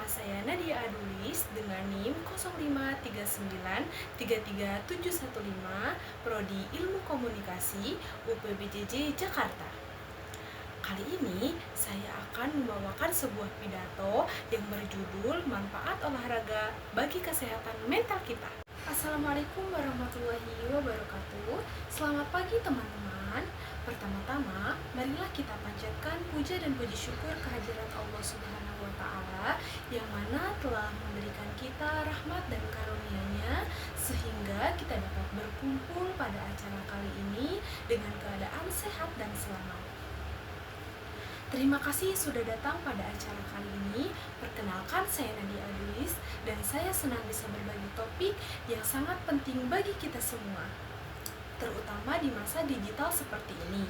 saya Nadia Adulis dengan NIM 053933715, Prodi Ilmu Komunikasi, UPBJJ Jakarta. Kali ini saya akan membawakan sebuah pidato yang berjudul Manfaat Olahraga bagi Kesehatan Mental Kita. Assalamualaikum warahmatullahi wabarakatuh. Selamat pagi teman-teman. Pertama-tama, marilah kita panjatkan puja dan puji syukur kehadirat Allah Subhanahu wa Ta'ala yang mana telah memberikan kita rahmat dan karunia-Nya sehingga kita dapat berkumpul pada acara kali ini dengan keadaan sehat dan selamat. Terima kasih sudah datang pada acara kali ini. Perkenalkan, saya Nadia Adulis dan saya senang bisa berbagi topik yang sangat penting bagi kita semua, terutama di masa digital seperti ini.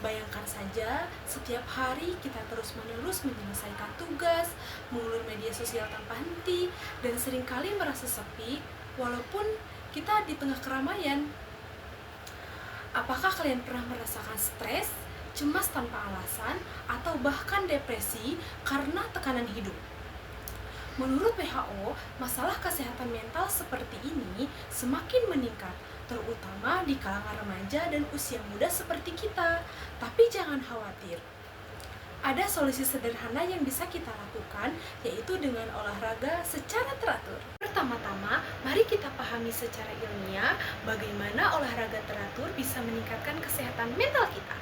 Bayangkan saja, setiap hari kita terus-menerus menyelesaikan tugas, mengulur media sosial tanpa henti, dan seringkali merasa sepi walaupun kita di tengah keramaian. Apakah kalian pernah merasakan stres, cemas tanpa alasan, atau bahkan depresi karena tekanan hidup? Menurut WHO, masalah kesehatan mental seperti ini semakin meningkat, terutama di kalangan remaja dan usia muda seperti kita. Tapi jangan khawatir, ada solusi sederhana yang bisa kita lakukan, yaitu dengan olahraga secara teratur. Pertama-tama, mari kita pahami secara ilmiah bagaimana olahraga teratur bisa meningkatkan kesehatan mental kita.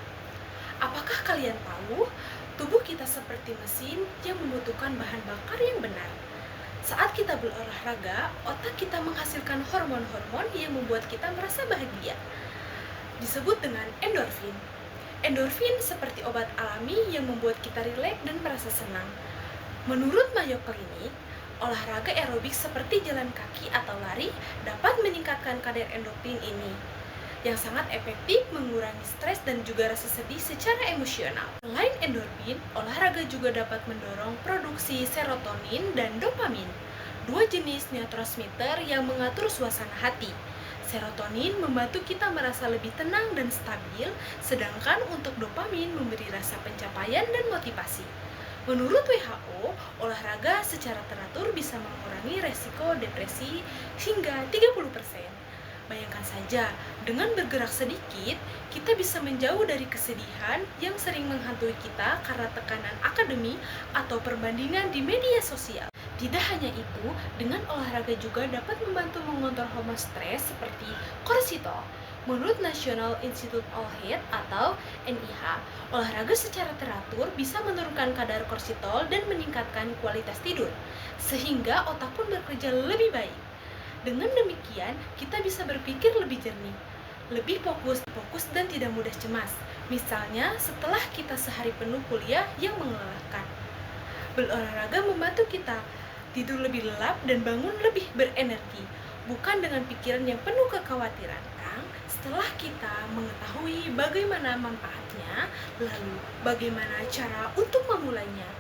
Apakah kalian tahu, tubuh kita seperti mesin yang membutuhkan bahan bakar yang benar. Saat kita berolahraga, otak kita menghasilkan hormon-hormon yang membuat kita merasa bahagia. Disebut dengan endorfin. Endorfin seperti obat alami yang membuat kita rileks dan merasa senang. Menurut Mayo Clinic, olahraga aerobik seperti jalan kaki atau lari dapat meningkatkan kadar endorfin ini, yang sangat efektif mengurangi stres dan juga rasa sedih secara emosional. Selain endorfin, olahraga juga dapat mendorong produksi serotonin dan dopamin, dua jenis neurotransmitter yang mengatur suasana hati. Serotonin membantu kita merasa lebih tenang dan stabil, sedangkan untuk dopamin memberi rasa pencapaian dan motivasi. Menurut WHO, olahraga secara teratur bisa mengurangi resiko depresi hingga 30%. Bayangkan saja, dengan bergerak sedikit, kita bisa menjauh dari kesedihan yang sering menghantui kita karena tekanan akademik atau perbandingan di media sosial. Tidak hanya itu, dengan olahraga juga dapat membantu mengontrol hormon stres seperti kortisol. Menurut National Institute of Health atau NIH, olahraga secara teratur bisa menurunkan kadar kortisol dan meningkatkan kualitas tidur, sehingga otak pun bekerja lebih baik. Dengan demikian, kita bisa berpikir lebih jernih, lebih fokus dan tidak mudah cemas. Misalnya, setelah kita sehari penuh kuliah yang melelahkan. Berolahraga membantu kita tidur lebih lelap dan bangun lebih berenergi, bukan dengan pikiran yang penuh kekhawatiran. Setelah kita mengetahui bagaimana manfaatnya, lalu bagaimana cara untuk memulainya?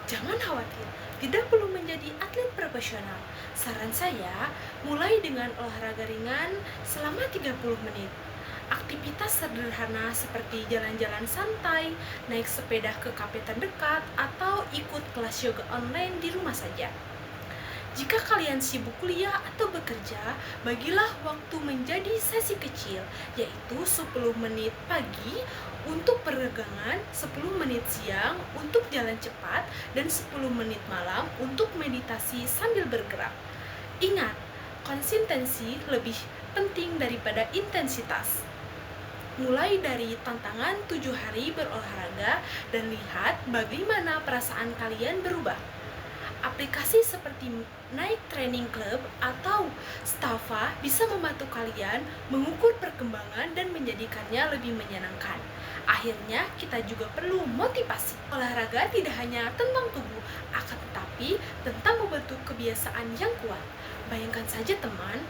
Jangan khawatir, tidak perlu menjadi atlet profesional. Saran saya, mulai dengan olahraga ringan selama 30 menit. Aktivitas sederhana seperti jalan-jalan santai, naik sepeda ke kafe terdekat, atau ikut kelas yoga online di rumah saja. Jika kalian sibuk kuliah atau bekerja, bagilah waktu menjadi sesi kecil, yaitu 10 menit pagi untuk peregangan, 10 menit siang untuk jalan cepat, dan 10 menit malam untuk meditasi sambil bergerak. Ingat, konsistensi lebih penting daripada intensitas. Mulai dari tantangan 7 hari berolahraga dan lihat bagaimana perasaan kalian berubah. Aplikasi seperti Nike Training Club atau Strava bisa membantu kalian mengukur perkembangan dan menjadikannya lebih menyenangkan. Akhirnya, kita juga perlu motivasi. Olahraga tidak hanya tentang tubuh, akan tetapi tentang membentuk kebiasaan yang kuat. Bayangkan saja teman,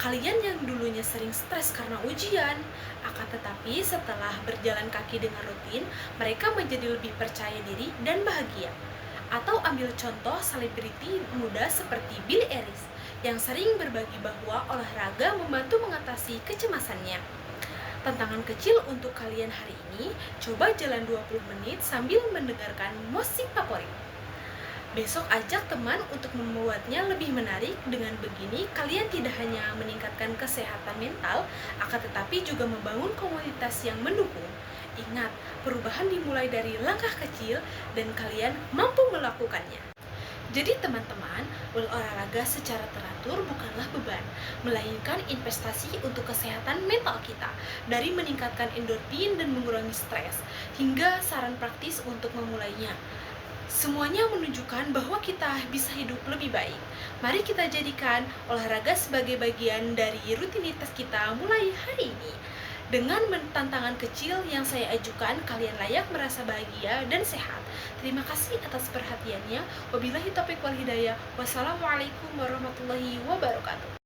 kalian yang dulunya sering stres karena ujian, akan tetapi setelah berjalan kaki dengan rutin, mereka menjadi lebih percaya diri dan bahagia. Atau ambil contoh selebriti muda seperti Billie Eilish yang sering berbagi bahwa olahraga membantu mengatasi kecemasannya. Tantangan kecil untuk kalian hari ini, coba jalan 20 menit sambil mendengarkan musik favorit. Besok ajak teman untuk membuatnya lebih menarik. Dengan begini, kalian tidak hanya meningkatkan kesehatan mental, akan tetapi juga membangun komunitas yang mendukung. Ingat, perubahan dimulai dari langkah kecil dan kalian mampu melakukannya. Jadi teman-teman, berolahraga secara teratur bukanlah beban, melainkan investasi untuk kesehatan mental kita. Dari meningkatkan endorfin dan mengurangi stres, hingga saran praktis untuk memulainya. Semuanya menunjukkan bahwa kita bisa hidup lebih baik. Mari kita jadikan olahraga sebagai bagian dari rutinitas kita mulai hari ini. Dengan tantangan kecil yang saya ajukan, kalian layak merasa bahagia dan sehat. Terima kasih atas perhatiannya. Wabillahi taufiq wal hidayah. Wassalamualaikum warahmatullahi wabarakatuh.